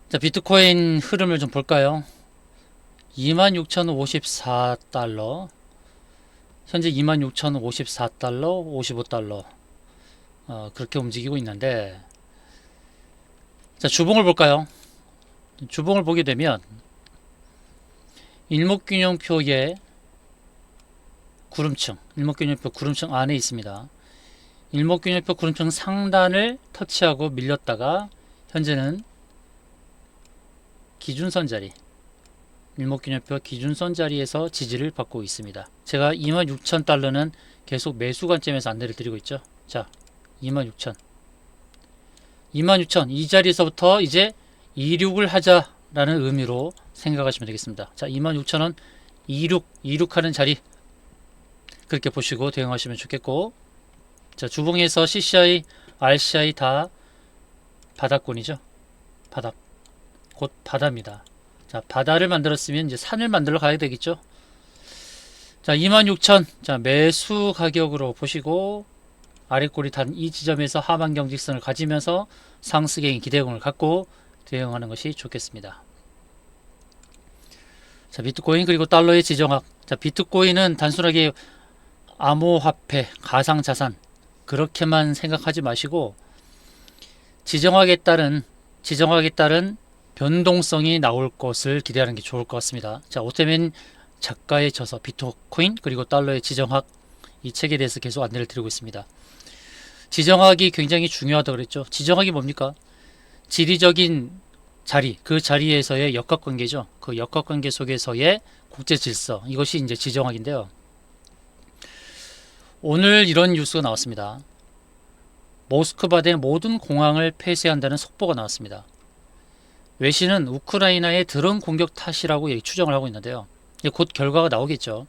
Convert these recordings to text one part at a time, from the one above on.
자, 비트코인 흐름을 좀 볼까요? 26,054달러, 현재 26,054달러, 55달러, 그렇게 움직이고 있는데, 자, 주봉을 볼까요? 주봉을 보게 되면, 일목균형표의 구름층, 일목균형표 구름층 안에 있습니다. 일목균형표 구름층 상단을 터치하고 밀렸다가, 현재는 기준선 자리, 일목균형표 기준선 자리에서 지지를 받고 있습니다. 제가 26,000달러는 계속 매수 관점에서 안내를 드리고 있죠. 자, 26,000, 26,000 이 자리에서부터 이제 이륙을 하자라는 의미로 생각하시면 되겠습니다. 자, 26,000원 이륙하는 자리, 그렇게 보시고 대응하시면 좋겠고, 자, 주봉에서 CCI, RCI 다 바닥권이죠. 바닥, 곧 바다입니다. 자, 바다를 만들었으면 이제 산을 만들러 가야 되겠죠. 자, 26,000, 자, 매수 가격으로 보시고, 아래꼬리 단 이 지점에서 하반 경직선을 가지면서 상승의 기대감을 갖고 대응하는 것이 좋겠습니다. 자, 비트코인 그리고 달러의 지정학. 자, 비트코인은 단순하게 암호화폐, 가상자산 그렇게만 생각하지 마시고, 지정학에 따른 변동성이 나올 것을 기대하는 게 좋을 것 같습니다. 자, 오태민 작가의 저서 비트코인 그리고 달러의 지정학, 이 책에 대해서 계속 안내를 드리고 있습니다. 지정학이 굉장히 중요하다고 그랬죠. 지정학이 뭡니까? 지리적인 자리, 그 자리에서의 역학관계죠. 그 역학관계 속에서의 국제 질서, 이것이 이제 지정학인데요. 오늘 이런 뉴스가 나왔습니다. 모스크바대 모든 공항을 폐쇄한다는 속보가 나왔습니다. 외신은 우크라이나의 드론 공격 탓이라고 추정을 하고 있는데요. 곧 결과가 나오겠죠.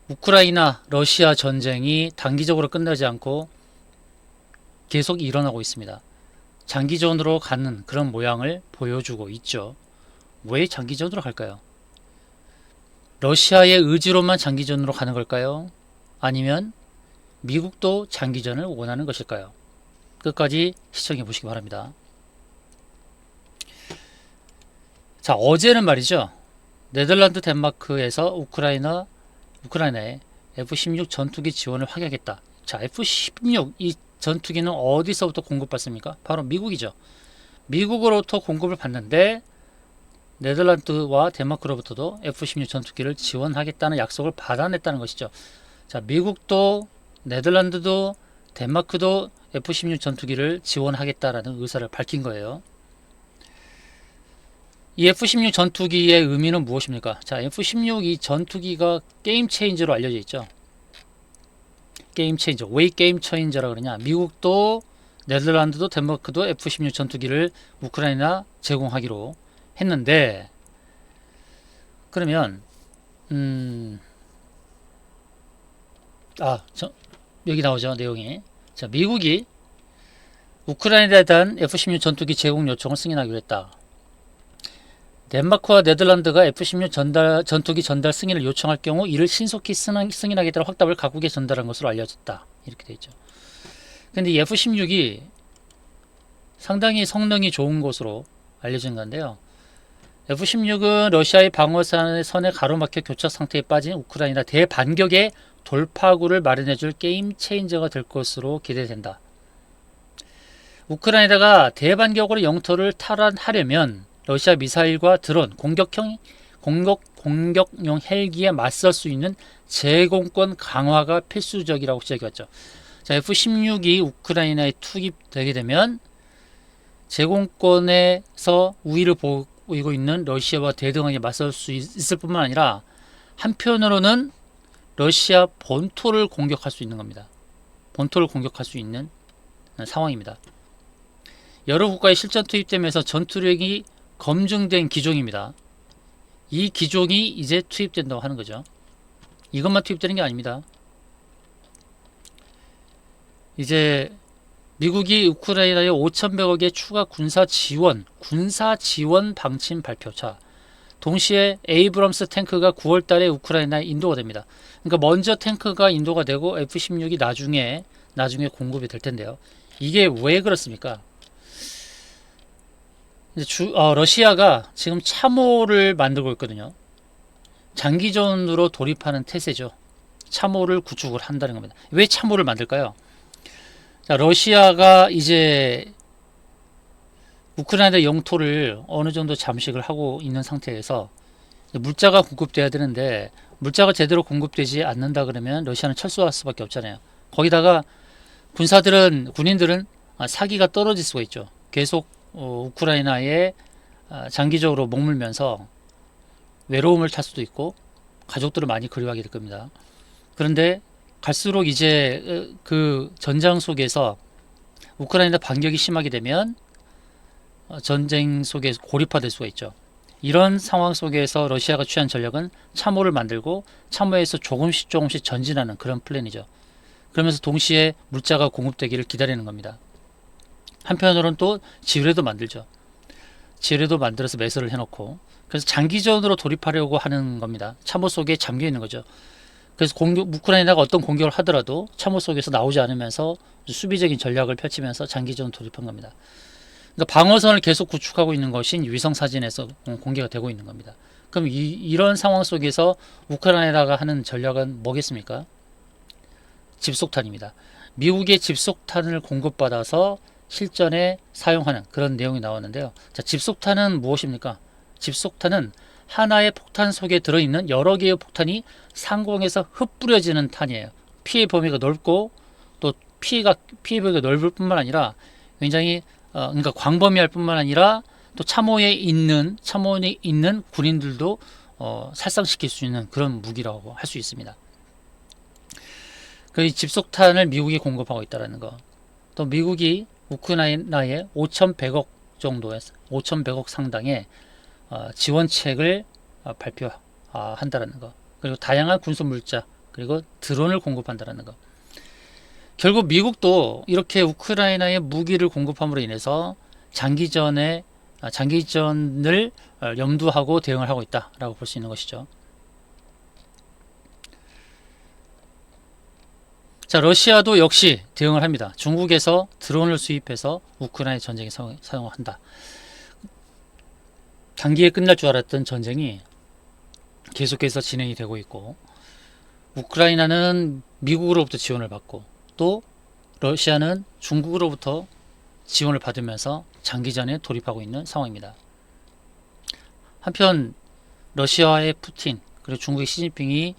우크라이나, 러시아 전쟁이 단기적으로 끝나지 않고 계속 일어나고 있습니다. 장기전으로 가는 그런 모양을 보여주고 있죠. 왜 장기전으로 갈까요? 러시아의 의지로만 장기전으로 가는 걸까요? 아니면 미국도 장기전을 원하는 것일까요? 끝까지 시청해 보시기 바랍니다. 자, 어제는 말이죠. 네덜란드, 덴마크에서 우크라이나에 F-16 전투기 지원을 확약했다. 자, F-16 이 전투기는 어디서부터 공급받습니까? 바로 미국이죠. 미국으로부터 공급을 받는데 네덜란드와 덴마크로부터도 F-16 전투기를 지원하겠다는 약속을 받아냈다는 것이죠. 자, 미국도 네덜란드도 덴마크도 F-16 전투기를 지원하겠다라는 의사를 밝힌 거예요. 이 F-16 전투기의 의미는 무엇입니까? 자, F-16 이 전투기가 게임 체인저로 알려져 있죠. 게임 체인저. 왜 게임 체인저라 그러냐? 미국도 네덜란드도 덴마크도 F-16 전투기를 우크라이나 제공하기로 했는데, 그러면 여기 나오죠, 내용이. 자, 미국이 우크라이나에 대한 F-16 전투기 제공 요청을 승인하기로 했다. 덴마크와 네덜란드가 F-16 전투기 전달 승인을 요청할 경우 이를 신속히 승인하겠다는 확답을 각국에 전달한 것으로 알려졌다. 이렇게 되어 있죠. 근데 이 F-16이 상당히 성능이 좋은 것으로 알려진 건데요. F-16은 러시아의 방어선에 가로막혀 교착 상태에 빠진 우크라이나 대반격의 돌파구를 마련해줄 게임 체인저가 될 것으로 기대된다. 우크라이나가 대반격으로 영토를 탈환하려면 러시아 미사일과 드론, 공격용 헬기에 맞설 수 있는 제공권 강화가 필수적이라고 지적했죠. 자, F-16이 우크라이나에 투입되게 되면 제공권에서 우위를 보이고 있는 러시아와 대등하게 맞설 수 있을 뿐만 아니라 한편으로는 러시아 본토를 공격할 수 있는 겁니다. 본토를 공격할 수 있는 상황입니다. 여러 국가의 실전 투입되면서 전투력이 검증된 기종입니다. 이 기종이 이제 투입된다고 하는 거죠. 이것만 투입되는 게 아닙니다. 이제 미국이 우크라이나에 5,100억의 추가 군사 지원 방침 발표차. 동시에 에이브럼스 탱크가 9월 달에 우크라이나에 인도가 됩니다. 그러니까 먼저 탱크가 인도가 되고 F-16이 나중에 공급이 될 텐데요. 이게 왜 그렇습니까? 이제 러시아가 지금 참호를 만들고 있거든요. 장기전으로 돌입하는 태세죠. 참호를 구축을 한다는 겁니다. 왜 참호를 만들까요? 자, 러시아가 이제 우크라이나 영토를 어느 정도 잠식을 하고 있는 상태에서 물자가 공급돼야 되는데 물자가 제대로 공급되지 않는다 그러면 러시아는 철수할 수밖에 없잖아요. 거기다가 군인들은 사기가 떨어질 수가 있죠. 계속 우크라이나에 장기적으로 머물면서 외로움을 탈 수도 있고 가족들을 많이 그리워하게 될 겁니다. 그런데 갈수록 이제 그 전장 속에서 우크라이나 반격이 심하게 되면 전쟁 속에 고립화될 수가 있죠. 이런 상황 속에서 러시아가 취한 전략은 참호를 만들고 참호에서 조금씩 전진하는 그런 플랜이죠. 그러면서 동시에 물자가 공급되기를 기다리는 겁니다. 한편으로는 또 지뢰도 만들죠. 지뢰도 만들어서 매설을 해놓고 그래서 장기전으로 돌입하려고 하는 겁니다. 참호 속에 잠겨 있는 거죠. 그래서 우크라이나가 어떤 공격을 하더라도 참호 속에서 나오지 않으면서 수비적인 전략을 펼치면서 장기전 돌입한 겁니다. 그러니까 방어선을 계속 구축하고 있는 것이 위성 사진에서 공개가 되고 있는 겁니다. 그럼 이런 상황 속에서 우크라이나가 하는 전략은 뭐겠습니까? 집속탄입니다. 미국의 집속탄을 공급받아서 실전에 사용하는 그런 내용이 나왔는데요. 자, 집속탄은 무엇입니까? 집속탄은 하나의 폭탄 속에 들어있는 여러 개의 폭탄이 상공에서 흩뿌려지는 탄이에요. 피해 범위가 넓고 또 피해 범위가 넓을 뿐만 아니라 굉장히 그러니까 광범위할 뿐만 아니라 또 참호에 있는 군인들도 살상시킬 수 있는 그런 무기라고 할 수 있습니다. 그 집속탄을 미국이 공급하고 있다는 거. 또 미국이 우크라이나에 5,100억 정도의 5,100억 상당의 지원책을 발표한다는 거. 그리고 다양한 군수 물자 그리고 드론을 공급한다는 거. 결국 미국도 이렇게 우크라이나에 무기를 공급함으로 인해서 장기전을 염두하고 대응을 하고 있다라고 볼 수 있는 것이죠. 자, 러시아도 역시 대응을 합니다. 중국에서 드론을 수입해서 우크라이나 전쟁에 사용한다. 단기에 끝날 줄 알았던 전쟁이 계속해서 진행이 되고 있고 우크라이나는 미국으로부터 지원을 받고 또 러시아는 중국으로부터 지원을 받으면서 장기전에 돌입하고 있는 상황입니다. 한편 러시아의 푸틴 그리고 중국의 시진핑이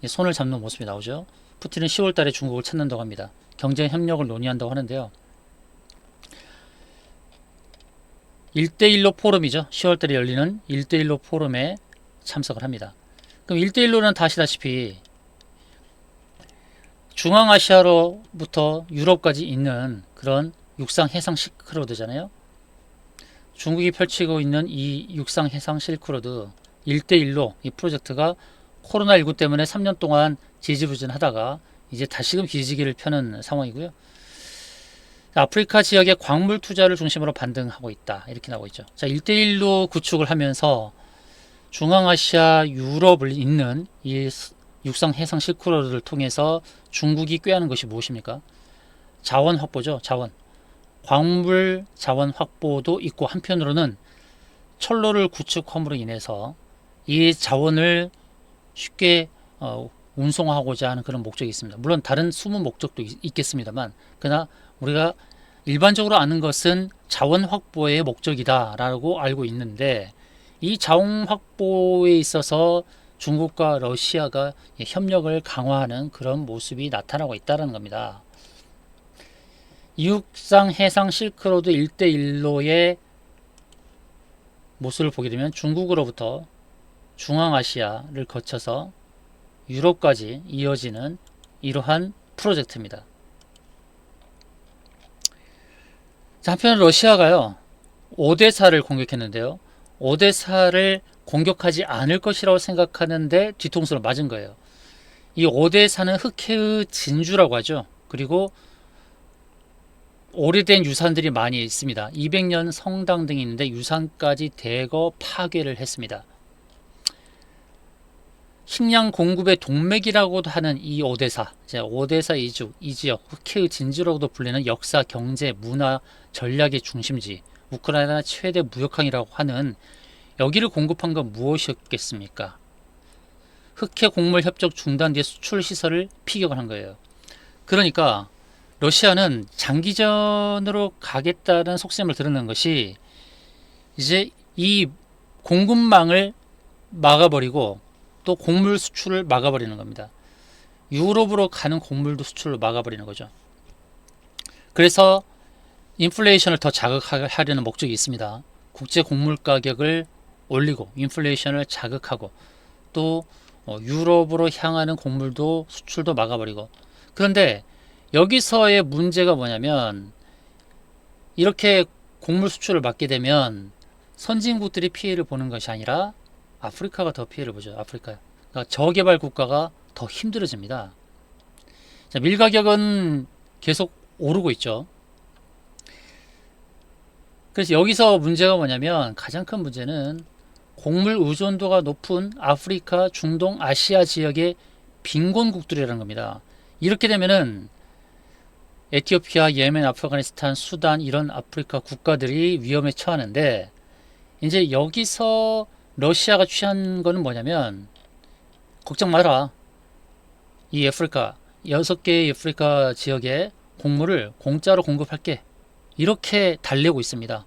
손을 잡는 모습이 나오죠. 푸틴은 10월 달에 중국을 찾는다고 합니다. 경제 협력을 논의한다고 하는데요. 1대1로 포럼이죠. 10월 달에 열리는 1대1로 포럼에 참석을 합니다. 그럼 1대1로는 다 아시다시피 중앙아시아로부터 유럽까지 있는 그런 육상 해상 실크로드잖아요. 중국이 펼치고 있는 이 육상 해상 실크로드 1대1로 이 프로젝트가 코로나19 때문에 3년 동안 지지부진하다가 이제 다시금 기지개를 펴는 상황이고요. 아프리카 지역의 광물 투자를 중심으로 반등하고 있다. 이렇게 나오고 있죠. 자, 1대1로 구축을 하면서 중앙아시아, 유럽을 잇는 이 육상 해상 실크로드를 통해서 중국이 꾀하는 것이 무엇입니까? 자원 확보죠. 광물 자원 확보도 있고 한편으로는 철로를 구축함으로 인해서 이 자원을 쉽게 운송하고자 하는 그런 목적이 있습니다. 물론 다른 숨은 목적도 있겠습니다만 그러나 우리가 일반적으로 아는 것은 자원 확보의 목적이다라고 알고 있는데 이 자원 확보에 있어서 중국과 러시아가 협력을 강화하는 그런 모습이 나타나고 있다는 겁니다. 육상 해상 실크로드 1대1로의 모습을 보게 되면 중국으로부터 중앙아시아를 거쳐서 유럽까지 이어지는 이러한 프로젝트입니다. 한편 러시아가요 오데사를 공격했는데요. 오데사를 공격하지 않을 것이라고 생각하는데 뒤통수를 맞은 거예요. 이 오데사는 흑해의 진주라고 하죠. 그리고 오래된 유산들이 많이 있습니다. 200년 성당 등이 있는데 유산까지 대거 파괴를 했습니다. 식량 공급의 동맥이라고도 하는 이 오데사, 오데사 이 지역, 흑해의 진주라고도 불리는 역사, 경제, 문화, 전략의 중심지, 우크라이나 최대 무역항이라고 하는 여기를 공급한 건 무엇이었겠습니까? 흑해 곡물 협정 중단 뒤에 수출 시설을 피격을 한 거예요. 그러니까 러시아는 장기전으로 가겠다는 속셈을 드러낸 것이 이제 이 공급망을 막아버리고 또 곡물 수출을 막아버리는 겁니다. 유럽으로 가는 곡물도 수출을 막아버리는 거죠. 그래서 인플레이션을 더 자극하려는 목적이 있습니다. 국제 곡물 가격을 올리고 인플레이션을 자극하고 또 유럽으로 향하는 곡물도 수출도 막아버리고. 그런데 여기서의 문제가 뭐냐면 이렇게 곡물 수출을 막게 되면 선진국들이 피해를 보는 것이 아니라 아프리카가 더 피해를 보죠. 아프리카. 그러니까 저개발 국가가 더 힘들어집니다. 자, 밀 가격은 계속 오르고 있죠. 그래서 여기서 문제가 뭐냐면 가장 큰 문제는 곡물 의존도가 높은 아프리카, 중동, 아시아 지역의 빈곤국들이라는 겁니다. 이렇게 되면은 에티오피아, 예멘, 아프가니스탄, 수단 이런 아프리카 국가들이 위험에 처하는데 이제 여기서 러시아가 취한 거는 뭐냐면 걱정 마라. 이 아프리카 6개의 아프리카 지역에 곡물을 공짜로 공급할게. 이렇게 달래고 있습니다.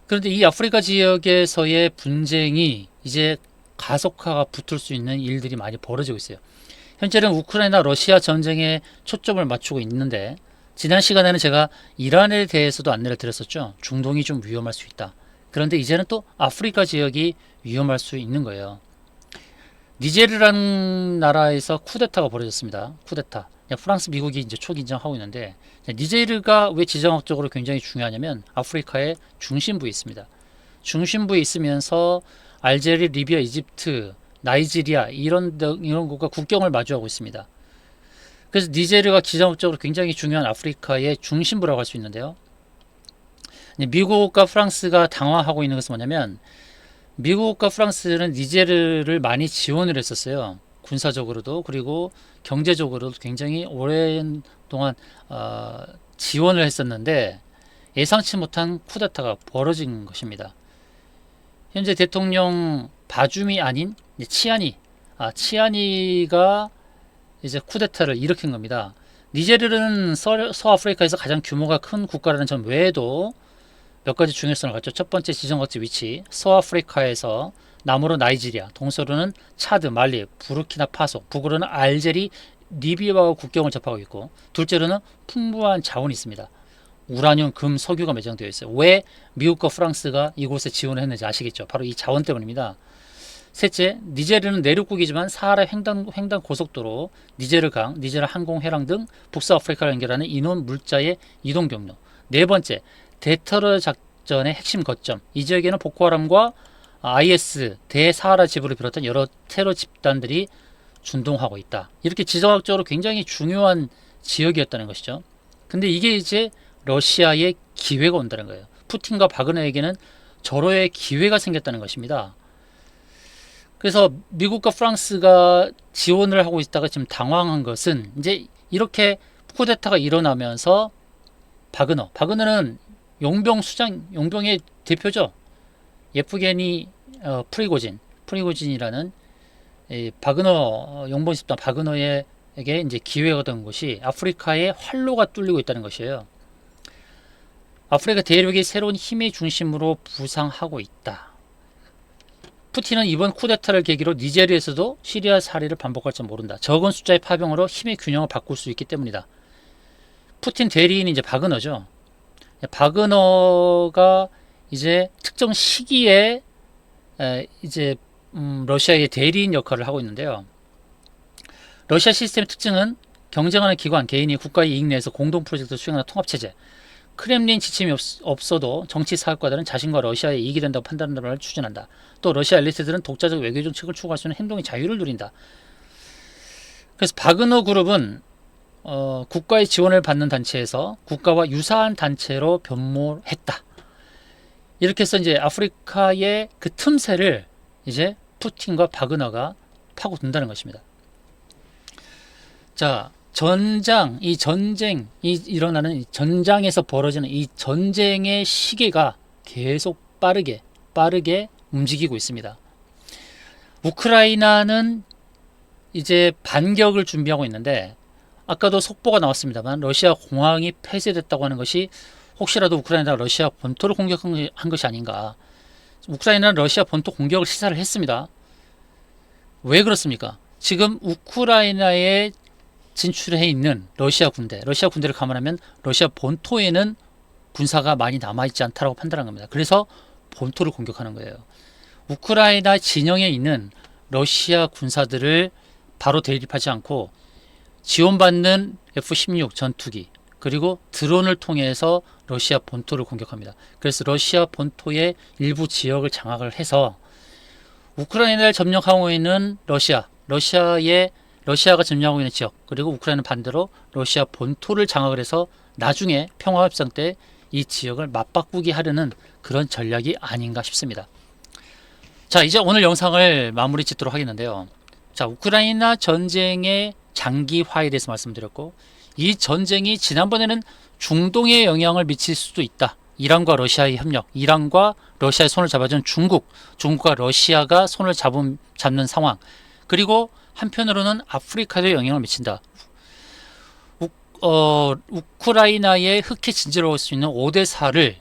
그런데 이 아프리카 지역에서의 분쟁이 이제 가속화가 붙을 수 있는 일들이 많이 벌어지고 있어요. 현재는 우크라이나 러시아 전쟁에 초점을 맞추고 있는데 지난 시간에는 제가 이란에 대해서도 안내를 드렸었죠. 중동이 좀 위험할 수 있다. 그런데 이제는 또 아프리카 지역이 위험할 수 있는 거예요. 니제르라는 나라에서 쿠데타가 벌어졌습니다. 쿠데타. 프랑스, 미국이 이제 초긴장하고 있는데 니제르가 왜 지정학적으로 굉장히 중요하냐면 아프리카의 중심부에 있습니다. 중심부에 있으면서 알제리, 리비아, 이집트, 나이지리아 이런 국가 국경을 마주하고 있습니다. 그래서 니제르가 지정학적으로 굉장히 중요한 아프리카의 중심부라고 할 수 있는데요. 미국과 프랑스가 당황하고 있는 것은 뭐냐면 미국과 프랑스는 니제르를 많이 지원을 했었어요. 군사적으로도 그리고 경제적으로도 굉장히 오랜 동안 지원을 했었는데 예상치 못한 쿠데타가 벌어진 것입니다. 현재 대통령 바줌이 아닌 치아니가 이제 쿠데타를 일으킨 겁니다. 니제르는 서아프리카에서 가장 규모가 큰 국가라는 점 외에도 몇 가지 중요성을 갖죠. 첫 번째 지정학적 위치, 서아프리카에서 남으로 나이지리아, 동서로는 차드, 말리, 부르키나파소, 북으로는 알제리, 리비아와 국경을 접하고 있고, 둘째로는 풍부한 자원이 있습니다. 우라늄, 금, 석유가 매장되어 있어요. 왜 미국과 프랑스가 이곳에 지원을 했는지 아시겠죠? 바로 이 자원 때문입니다. 셋째, 니제르는 내륙국이지만 사하라 횡단 고속도로, 니제르강, 니제르 항공회랑 등 북서아프리카를 연결하는 인원 물자의 이동 경로. 네 번째, 대테러 작전의 핵심 거점. 이 지역에는 보코하람과 IS, 대사하라 지부를 비롯한 여러 테러 집단들이 준동하고 있다. 이렇게 지정학적으로 굉장히 중요한 지역이었다는 것이죠. 근데 이게 이제 러시아의 기회가 온다는 거예요. 푸틴과 바그너에게는 절호의 기회가 생겼다는 것입니다. 그래서 미국과 프랑스가 지원을 하고 있다가 지금 당황한 것은 이제 이렇게 쿠데타가 일어나면서 바그너는 용병의 대표죠. 예프게니 프리고진이라는 바그너 용병 집단 바그너에게 이제 기회가 된 것이 아프리카의 활로가 뚫리고 있다는 것이에요. 아프리카 대륙이 새로운 힘의 중심으로 부상하고 있다. 푸틴은 이번 쿠데타를 계기로 니제르에서도 시리아 사례를 반복할지 모른다. 적은 숫자의 파병으로 힘의 균형을 바꿀 수 있기 때문이다. 푸틴 대리인이 이제 바그너죠. 바그너가 이제 특정 시기에 이제 러시아의 대리인 역할을 하고 있는데요. 러시아 시스템의 특징은 경쟁하는 기관, 개인이 국가의 이익 내에서 공동 프로젝트를 수행하는 통합체제. 크렘린 지침이 없어도 정치 사업가들은 자신과 러시아의 이익이 된다고 판단하는 바를 추진한다. 또 러시아 엘리트들은 독자적 외교 정책을 추구할 수 있는 행동의 자유를 누린다. 그래서 바그너 그룹은 국가의 지원을 받는 단체에서 국가와 유사한 단체로 변모했다. 이렇게 해서 이제 아프리카의 그 틈새를 이제 푸틴과 바그너가 파고든다는 것입니다. 자, 이 전쟁이 일어나는 이 전장에서 벌어지는 이 전쟁의 시계가 계속 빠르게 움직이고 있습니다. 우크라이나는 이제 반격을 준비하고 있는데, 아까도 속보가 나왔습니다만 러시아 공항이 폐쇄됐다고 하는 것이 혹시라도 우크라이나가 러시아 본토를 공격한 것이 아닌가. 우크라이나는 러시아 본토 공격을 시사를 했습니다. 왜 그렇습니까? 지금 우크라이나에 진출해 있는 러시아 군대를 감안하면 러시아 본토에는 군사가 많이 남아있지 않다고 판단한 겁니다. 그래서 본토를 공격하는 거예요. 우크라이나 진영에 있는 러시아 군사들을 바로 대립하지 않고 지원받는 F-16 전투기 그리고 드론을 통해서 러시아 본토를 공격합니다. 그래서 러시아 본토의 일부 지역을 장악을 해서 우크라이나를 점령하고 있는 러시아가 점령하고 있는 지역, 그리고 우크라이나는 반대로 러시아 본토를 장악을 해서 나중에 평화협상 때 이 지역을 맞바꾸게 하려는 그런 전략이 아닌가 싶습니다. 자, 이제 오늘 영상을 마무리 짓도록 하겠는데요. 자, 우크라이나 전쟁의 장기화에 대해서 말씀드렸고, 이 전쟁이 지난번에는 중동에 영향을 미칠 수도 있다. 이란과 러시아의 협력, 이란과 러시아의 손을 잡아준 중국과 러시아가 손을 잡는 상황, 그리고 한편으로는 아프리카에 영향을 미친다. 우크라이나의 흑해 진지로 올 수 있는 오데사를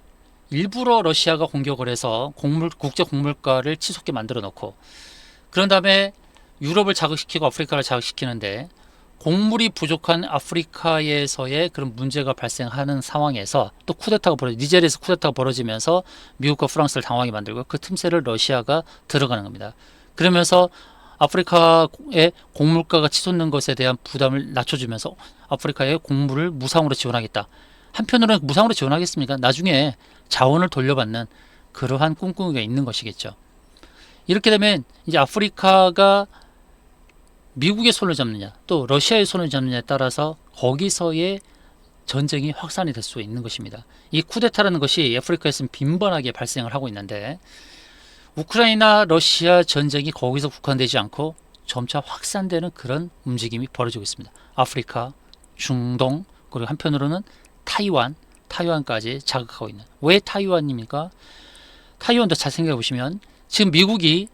일부러 러시아가 공격을 해서 국제 곡물가를 치솟게 만들어 놓고, 그런 다음에 유럽을 자극시키고 아프리카를 자극시키는데, 곡물이 부족한 아프리카에서의 그런 문제가 발생하는 상황에서 또 니제리아에서 쿠데타가 벌어지면서 미국과 프랑스를 당황하게 만들고, 그 틈새를 러시아가 들어가는 겁니다. 그러면서 아프리카의 곡물가가 치솟는 것에 대한 부담을 낮춰주면서 아프리카의 곡물을 무상으로 지원하겠다. 한편으로는 무상으로 지원하겠습니까? 나중에 자원을 돌려받는 그러한 꿍꿍이가 있는 것이겠죠. 이렇게 되면 이제 아프리카가 미국의 손을 잡느냐 또 러시아의 손을 잡느냐에 따라서 거기서의 전쟁이 확산이 될 수 있는 것입니다. 이 쿠데타라는 것이 아프리카에서는 빈번하게 발생을 하고 있는데, 우크라이나 러시아 전쟁이 거기서 국한되지 않고 점차 확산되는 그런 움직임이 벌어지고 있습니다. 아프리카, 중동, 그리고 한편으로는 타이완까지 자극하고 있는. 왜 타이완입니까? 타이완도 잘 생각해 보시면 지금 미국이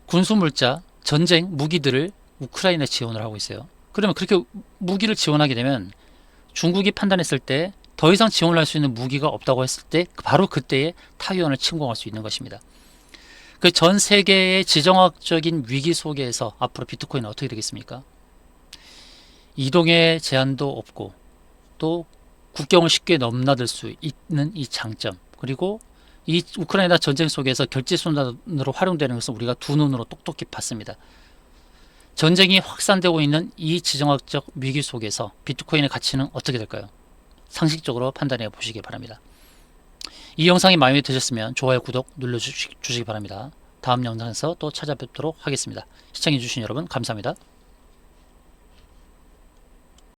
군수물자, 전쟁 무기들을 우크라이나에 지원을 하고 있어요. 그러면 그렇게 무기를 지원하게 되면 중국이 판단했을 때 더 이상 지원을 할 수 있는 무기가 없다고 했을 때 바로 그때에 타이완을 침공할 수 있는 것입니다. 그 전 세계의 지정학적인 위기 속에서 앞으로 비트코인은 어떻게 되겠습니까? 이동의 제한도 없고 또 국경을 쉽게 넘나들 수 있는 이 장점, 그리고 이 우크라이나 전쟁 속에서 결제수단으로 활용되는 것은 우리가 두 눈으로 똑똑히 봤습니다. 전쟁이 확산되고 있는 이 지정학적 위기 속에서 비트코인의 가치는 어떻게 될까요? 상식적으로 판단해 보시기 바랍니다. 이 영상이 마음에 드셨으면 좋아요, 구독 눌러주시기 바랍니다. 다음 영상에서 또 찾아뵙도록 하겠습니다. 시청해주신 여러분 감사합니다.